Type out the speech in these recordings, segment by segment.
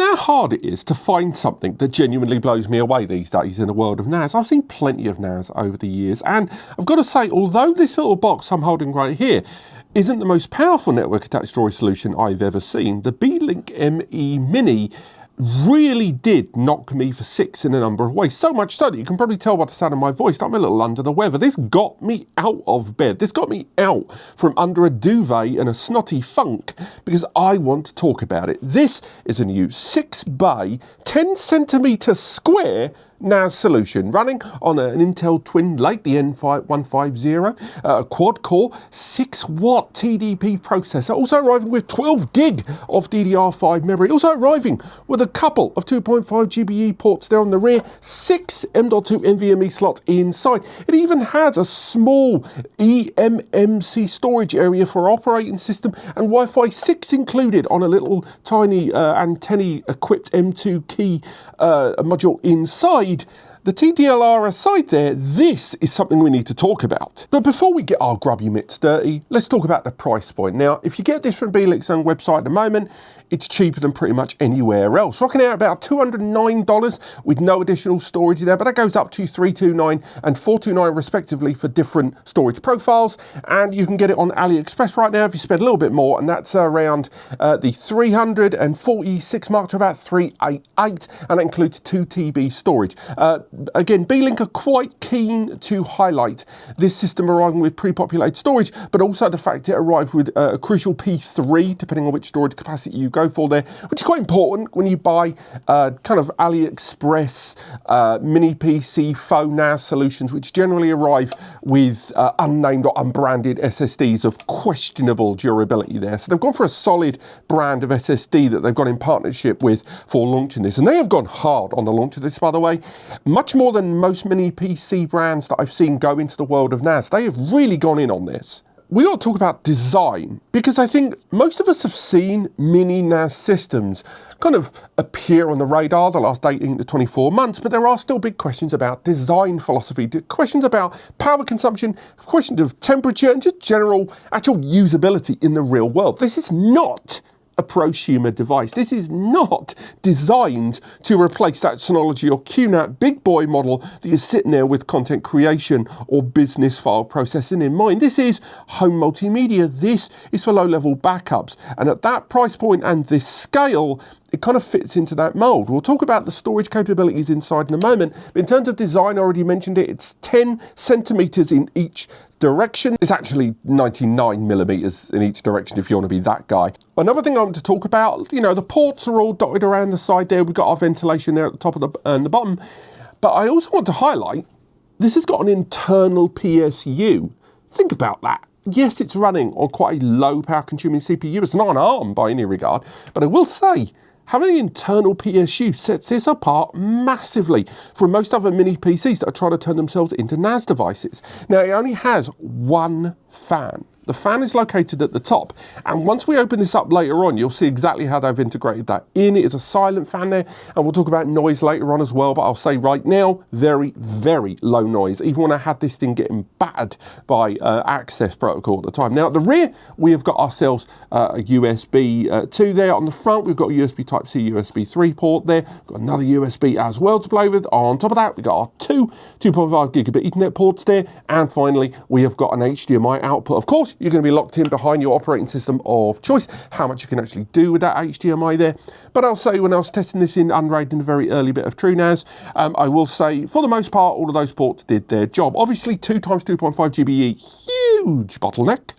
how hard it is to find something that genuinely blows me away these days in the world of NAS. I've seen plenty of NAS over the years, and I've got to say, although this little box I'm holding right here isn't the most powerful network attached storage solution I've ever seen, the Beelink ME Mini really did knock me for six in a number of ways. So much so that you can probably tell by the sound of my voice that I'm a little under the weather. This got me out of bed. This got me out from under a duvet and a snotty funk because I want to talk about it. This is a new 6 bay, 10 centimetre square NAS solution running on an Intel Twin Lake, the N150, a quad-core 6-watt TDP processor, also arriving with 12 gig of DDR5 memory, also arriving with a couple of 2.5 GBE ports there on the rear, 6 M.2 NVMe slots inside. It even has a small eMMC storage area for operating system and Wi-Fi 6 included on a little tiny antenna-equipped M2 key module inside. The TDLR aside there, this is something we need to talk about. But before we get our grubby mitts dirty, let's talk about the price point. Now, if you get this from Beelink's own website at the moment, it's cheaper than pretty much anywhere else. Rocking out about $209 with no additional storage there, but that goes up to $329 and $429 respectively for different storage profiles. And you can get it on AliExpress right now if you spend a little bit more, and that's around the 346 mark to about 388, and that includes 2 TB storage. Again, Beelink are quite keen to highlight this system arriving with pre-populated storage, but also the fact it arrived with a crucial P3, depending on which storage capacity you go for there, which is quite important when you buy kind of AliExpress mini PC faux NAS solutions, which generally arrive with unnamed or unbranded SSDs of questionable durability there. So they've gone for a solid brand of SSD that they've got in partnership with for launching this. And they have gone hard on the launch of this, by the way. Much more than most mini PC brands that I've seen go into the world of NAS. They have really gone in on this. We ought to talk about design, because I think most of us have seen mini NAS systems kind of appear on the radar the last 18 to 24 months, but there are still big questions about design philosophy, questions about power consumption, questions of temperature, and just general actual usability in the real world. This is not a prosumer device. This is not designed to replace that Synology or QNAP big boy model that you're sitting there with content creation or business file processing in mind. This is home multimedia. This is for low-level backups. And at that price point and this scale, it kind of fits into that mold. We'll talk about the storage capabilities inside in a moment. But in terms of design, I already mentioned it. It's 10 centimeters in each direction. It's actually 99 millimeters in each direction if you want to be that guy. Another thing I want to talk about, you know, the ports are all dotted around the side there. We've got our ventilation there at the top of and the bottom. But I also want to highlight, this has got an internal PSU. Think about that. Yes, it's running on quite a low power consuming CPU. It's not an ARM by any regard, but I will say, having an internal PSU sets this apart massively from most other mini PCs that are trying to turn themselves into NAS devices. Now, it only has one fan. The fan is located at the top, and once we open this up later on, you'll see exactly how they've integrated that in. It is a silent fan there, and we'll talk about noise later on as well, but I'll say right now, very, very low noise, even when I had this thing getting battered by access protocol at the time. Now, at the rear, we have got ourselves a USB 2 there. On the front, we've got a USB Type-C, USB 3 port there. We've got another USB as well to play with. On top of that, we've got our two 2.5 gigabit Ethernet ports there, and finally, we have got an HDMI output. Of course, you're going to be locked in behind your operating system of choice, how much you can actually do with that HDMI there. But I'll say when I was testing this in Unraid in the very early bit of TrueNAS, I will say for the most part, all of those ports did their job. Obviously, 2 times 2.5 GBE, huge bottleneck.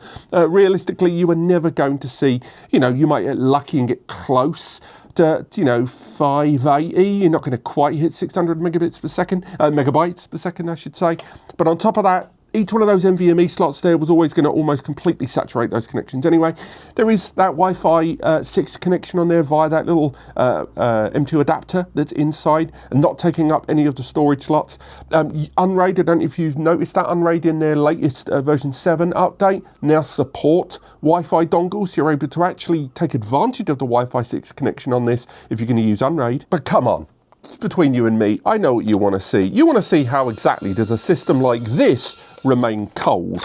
Realistically, you are never going to see, you know, you might get lucky and get close to, you know, 580. You're not going to quite hit 600 megabytes per second, I should say. But on top of that, each one of those NVMe slots there was always going to almost completely saturate those connections anyway. There is that Wi-Fi 6 connection on there via that little M2 adapter that's inside and not taking up any of the storage slots. Unraid, I don't know if you've noticed that, Unraid in their latest version 7 update now support Wi-Fi dongles. You're able to actually take advantage of the Wi-Fi 6 connection on this if you're going to use Unraid. But come on. It's between you and me. I know what you want to see. You want to see how exactly does a system like this remain cold.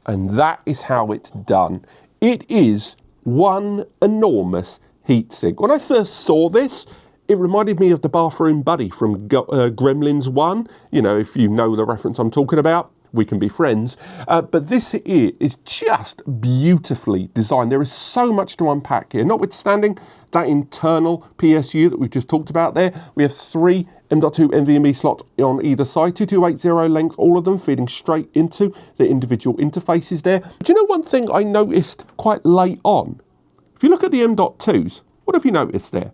And that is how it's done. It is one enormous heatsink. When I first saw this, It reminded me of the bathroom buddy from Gremlins 1. You know, if you know the reference I'm talking about, we can be friends. But this here is just beautifully designed. There is so much to unpack here. Notwithstanding that internal PSU that we've just talked about there, we have 3 M.2 NVMe slots on either side, 2280 length, all of them feeding straight into the individual interfaces there. Do you know one thing I noticed quite late on? If you look at the M.2s, what have you noticed there?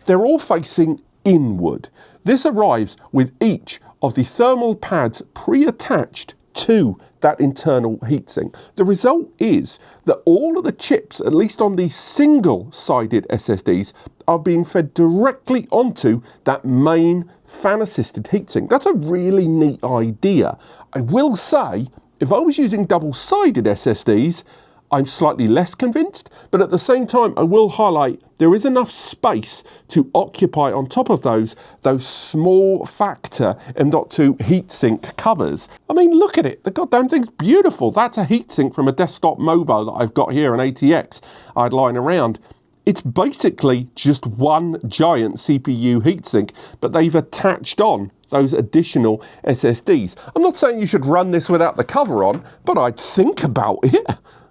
They're all facing inward. This arrives with each of the thermal pads pre-attached to that internal heatsink. The result is that all of the chips, at least on the single-sided SSDs, are being fed directly onto that main fan-assisted heatsink. That's a really neat idea. I will say, if I was using double-sided SSDs, I'm slightly less convinced, but at the same time, I will highlight there is enough space to occupy on top of those small factor M.2 heatsink covers. I mean, look at it. The goddamn thing's beautiful. That's a heatsink from a desktop mobile that I've got here, an ATX I'd lying around. It's basically just one giant CPU heatsink, but they've attached on those additional SSDs. I'm not saying you should run this without the cover on, but I'd think about it.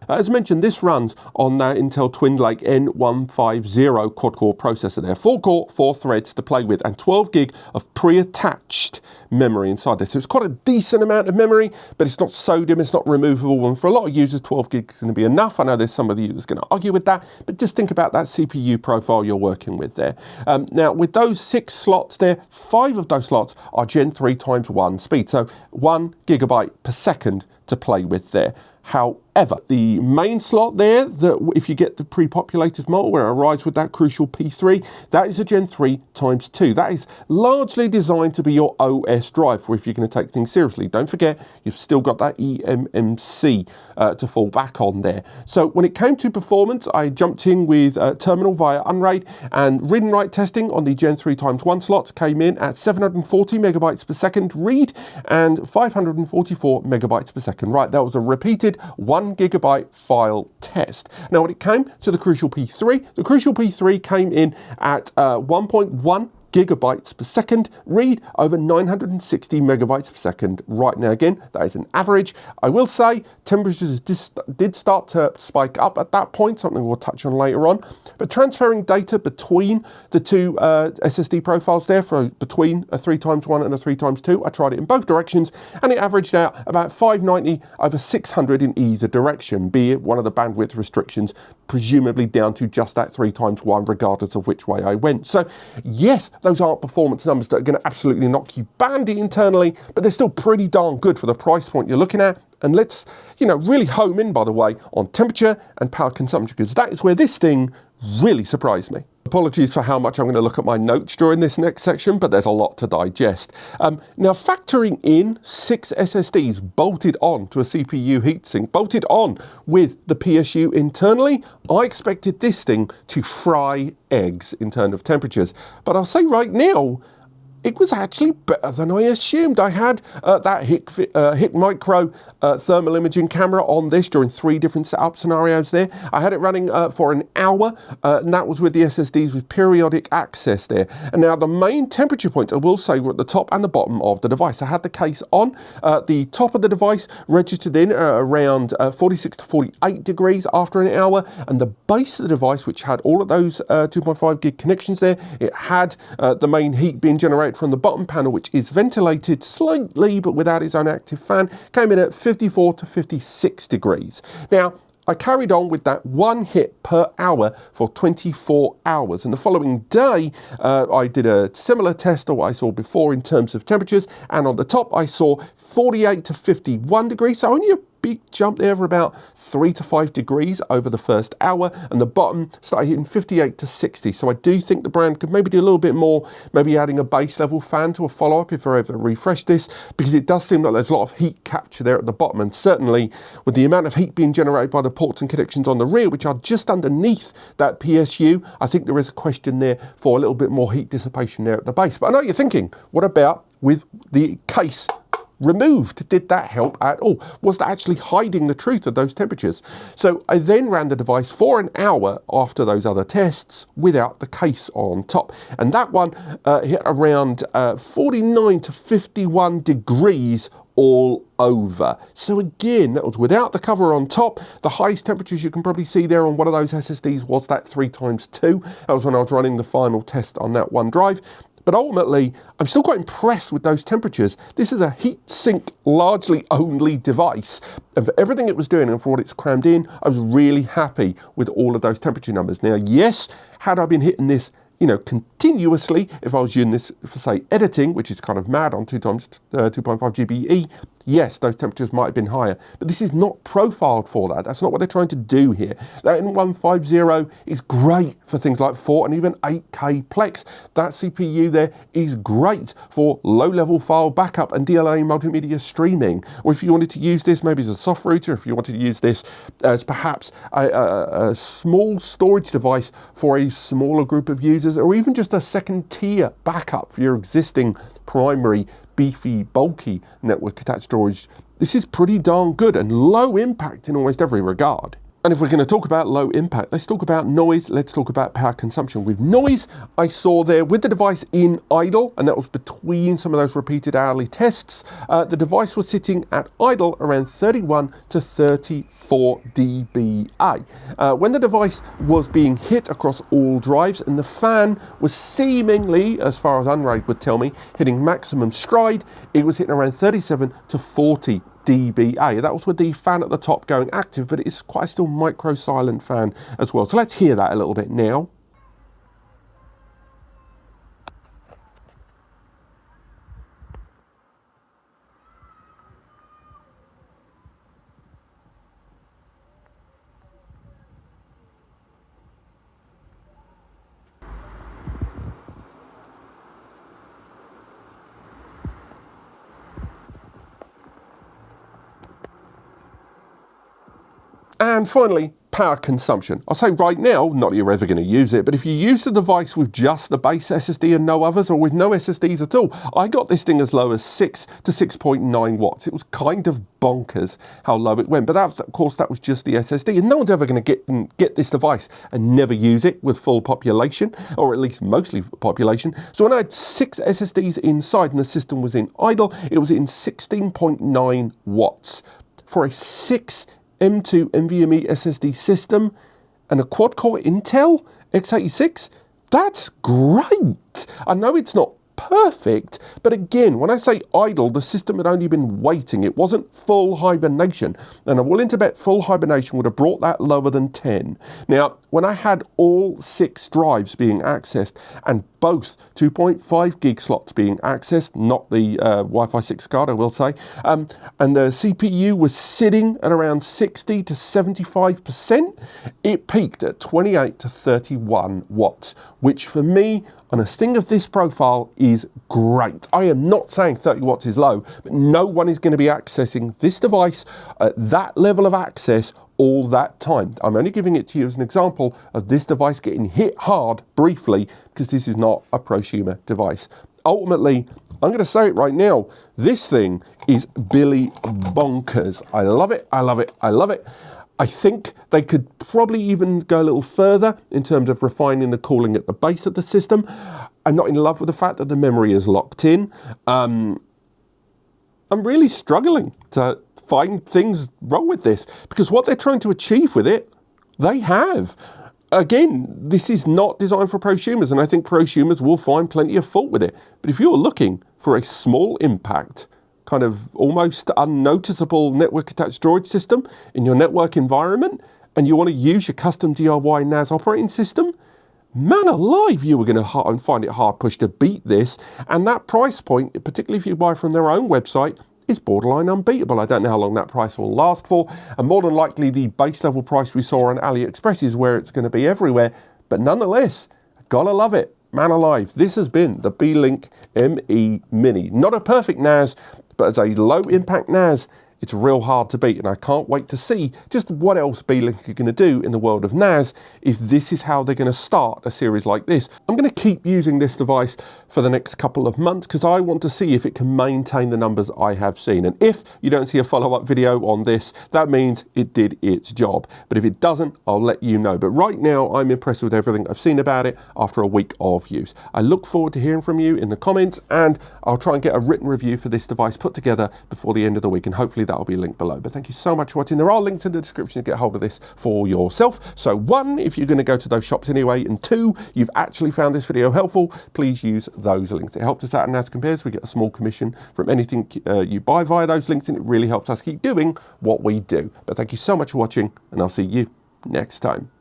As mentioned, this runs on that Intel Twin Lake N150 quad-core processor there. 4-core, 4 threads to play with, and 12 gig of pre-attached memory inside this. So it's quite a decent amount of memory, but it's not sodium, it's not removable, and for a lot of users, 12 gig is going to be enough. I know there's some of you that's going to argue with that, but just think about that CPU profile you're working with there. Now, with those 6 slots there, 5 of those slots are Gen 3 times 1 speed, so 1 gigabyte per second to play with there. However, the main slot there, that if you get the pre-populated model where it arrives with that crucial P3, that is a Gen 3 times 2. That is largely designed to be your OS drive for if you're going to take things seriously. Don't forget, you've still got that eMMC to fall back on there. So when it came to performance, I jumped in with terminal via Unraid, and read and write testing on the Gen 3 times 1 slots came in at 740 megabytes per second read and 544 megabytes per second write. That was a repeated 1 gigabyte file test. Now, when it came to the Crucial P3, the Crucial P3 came in at 1.1 gigabytes per second read over 960 megabytes per second right. Now again, that is an average. I will say temperatures did start to spike up at that point, something we'll touch on later on, but transferring data between the two SSD profiles there, for between a 3x1 and a 3x2, I tried it in both directions and it averaged out about 590 over 600 in either direction, be it one of the bandwidth restrictions presumably down to just that 3x1 regardless of which way I went. So yes, those aren't performance numbers that are going to absolutely knock you bandy internally, but they're still pretty darn good for the price point you're looking at. And let's, really home in, by the way, on temperature and power consumption, because that is where this thing really surprised me. Apologies for how much I'm going to look at my notes during this next section, but there's a lot to digest. Now, factoring in 6 SSDs bolted on to a CPU heatsink, bolted on with the PSU internally, I expected this thing to fry eggs in terms of temperatures. But I'll say right now, it was actually better than I assumed. I had that HIT Micro thermal imaging camera on this during 3 different setup scenarios there. I had it running for an hour, and that was with the SSDs with periodic access there. And now the main temperature points, I will say, were at the top and the bottom of the device. I had the case on. The top of the device registered in around 46 to 48 degrees after an hour, and the base of the device, which had all of those 2.5 gig connections there, it had the main heat being generated from the bottom panel, which is ventilated slightly but without its own active fan, came in at 54 to 56 degrees. Now, I carried on with that 1 hit per hour for 24 hours. And the following day, I did a similar test to what I saw before in terms of temperatures. And on the top, I saw 48 to 51 degrees. So only a big jump there of about 3 to 5 degrees over the first hour, and the bottom started hitting 58 to 60. So I do think the brand could maybe do a little bit more, maybe adding a base level fan to a follow-up if I ever refresh this, because it does seem like there's a lot of heat capture there at the bottom, and certainly with the amount of heat being generated by the ports and connections on the rear, which are just underneath that PSU, I think there is a question there for a little bit more heat dissipation there at the base. But I know what you're thinking, what about with the case removed. Did that help at all? Was that actually hiding the truth of those temperatures? So I then ran the device for an hour after those other tests without the case on top. And that one hit around 49 to 51 degrees all over. So again, that was without the cover on top. The highest temperatures you can probably see there on one of those SSDs was that 3x2. That was when I was running the final test on that one drive. But ultimately, I'm still quite impressed with those temperatures. This is a heatsink largely only device. And for everything it was doing and for what it's crammed in, I was really happy with all of those temperature numbers. Now, yes, had I been hitting this continuously, if I was using this for, say, editing, which is kind of mad on 2.5 GBE, yes, those temperatures might have been higher. But this is not profiled for that. That's not what they're trying to do here. That N150 is great for things like 4 and even 8K Plex. That CPU there is great for low-level file backup and DLNA multimedia streaming. Or if you wanted to use this maybe as a soft router, if you wanted to use this as perhaps a small storage device for a smaller group of users, or even just a second-tier backup for your existing primary beefy, bulky network-attached storage, this is pretty darn good and low impact in almost every regard. And if we're going to talk about low impact, let's talk about noise, let's talk about power consumption. With noise, I saw there with the device in idle, and that was between some of those repeated hourly tests, the device was sitting at idle around 31 to 34 dBA. When the device was being hit across all drives and the fan was seemingly, as far as Unraid would tell me, hitting maximum stride, it was hitting around 37 to 40 dBA. That was with the fan at the top going active, but it's quite a still micro silent fan as well. So let's hear that a little bit now. And finally, power consumption. I'll say right now, not that you're ever going to use it, but if you use the device with just the base SSD and no others, or with no SSDs at all, I got this thing as low as 6 to 6.9 watts. It was kind of bonkers how low it went, but that, of course that was just the SSD, and no one's ever going to get this device and never use it with full population, or at least mostly population. So when I had 6 SSDs inside and the system was in idle, it was in 16.9 watts. For a 6 M2 NVMe SSD system and a quad-core Intel x86, that's great. I know it's not perfect, but again, when I say idle, the system had only been waiting. It wasn't full hibernation, and I'm willing to bet full hibernation would have brought that lower than 10. Now, when I had all 6 drives being accessed and both 2.5 gig slots being accessed, not the Wi-Fi 6 card, I will say, and the CPU was sitting at around 60 to 75%, it peaked at 28 to 31 watts, which for me, on a thing of this profile, is great. I am not saying 30 watts is low, but no one is going to be accessing this device at that level of access all that time. I'm only giving it to you as an example of this device getting hit hard briefly, because this is not a prosumer device. Ultimately, I'm going to say it right now, this thing is Billy bonkers. I love it, I love it, I love it. I think they could probably even go a little further in terms of refining the cooling at the base of the system. I'm not in love with the fact that the memory is locked in. I'm really struggling to find things wrong with this, because what they're trying to achieve with it, they have. Again, this is not designed for prosumers, and I think prosumers will find plenty of fault with it. But if you're looking for a small impact, kind of almost unnoticeable network attached storage system in your network environment, and you want to use your custom DIY NAS operating system, man alive, you were going to find it hard pushed to beat this. And that price point, particularly if you buy from their own website, is borderline unbeatable. I don't know how long that price will last for, and more than likely the base level price we saw on AliExpress is where it's going to be everywhere. But nonetheless, gotta love it. Man alive, this has been the Beelink ME Mini. Not a perfect NAS, but as a low impact NAS, It's real hard to beat, and I can't wait to see just what else Beelink are going to do in the world of NAS if this is how they're going to start a series like this. I'm going to keep using this device for the next couple of months because I want to see if it can maintain the numbers I have seen. And if you don't see a follow-up video on this, that means it did its job. But if it doesn't, I'll let you know. But right now, I'm impressed with everything I've seen about it after a week of use. I look forward to hearing from you in the comments, and I'll try and get a written review for this device put together before the end of the week, and hopefully that'll be linked below. But thank you so much for watching. There are links in the description to get hold of this for yourself. So 1, if you're going to go to those shops anyway, and 2, you've actually found this video helpful, please use those links. It helps us out in NASCompares. We get a small commission from anything you buy via those links, and it really helps us keep doing what we do. But thank you so much for watching, and I'll see you next time.